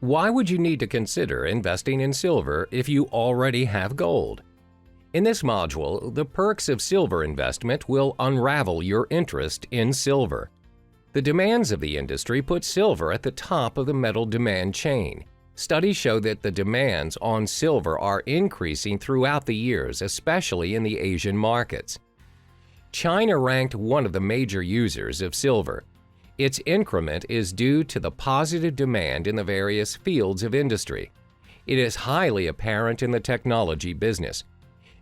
Why would you need to consider investing in silver if you already have gold? In this module, the perks of silver investment will unravel your interest in silver. The demands of the industry put silver at the top of the metal demand chain. Studies show that the demands on silver are increasing throughout the years, especially in the Asian markets. China ranked one of the major users of silver. Its increment is due to the positive demand in the various fields of industry. It is highly apparent in the technology business.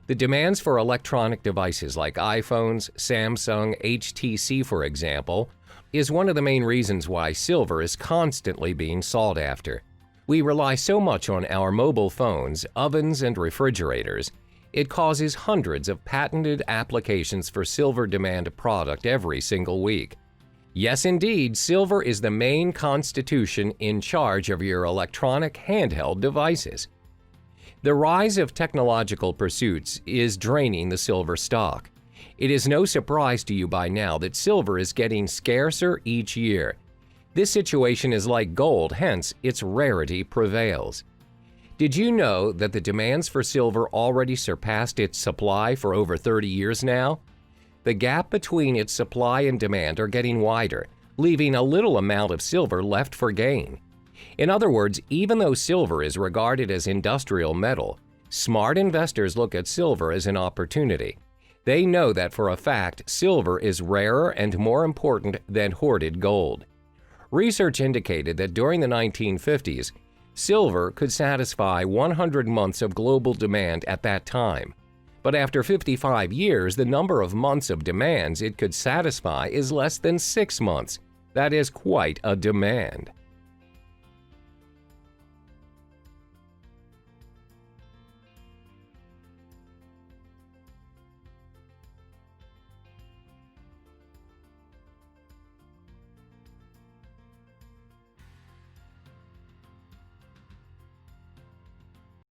The demands for electronic devices like iPhones, Samsung, HTC, for example, is one of the main reasons why silver is constantly being sought after. We rely so much on our mobile phones, ovens, and refrigerators. It causes hundreds of patented applications for silver demand product every single week. Yes, indeed, silver is the main constitution in charge of your electronic handheld devices. The rise of technological pursuits is draining the silver stock. It is no surprise to you by now that silver is getting scarcer each year. This situation is like gold, hence its rarity prevails. Did you know that the demands for silver already surpassed its supply for over 30 years now? The gap between its supply and demand are getting wider, leaving a little amount of silver left for gain. In other words, even though silver is regarded as industrial metal, smart investors look at silver as an opportunity. They know that for a fact silver is rarer and more important than hoarded gold. Research indicated that during the 1950s, silver could satisfy 100 months of global demand at that time. But after 55 years, the number of months of demands it could satisfy is less than 6 months. That is quite a demand.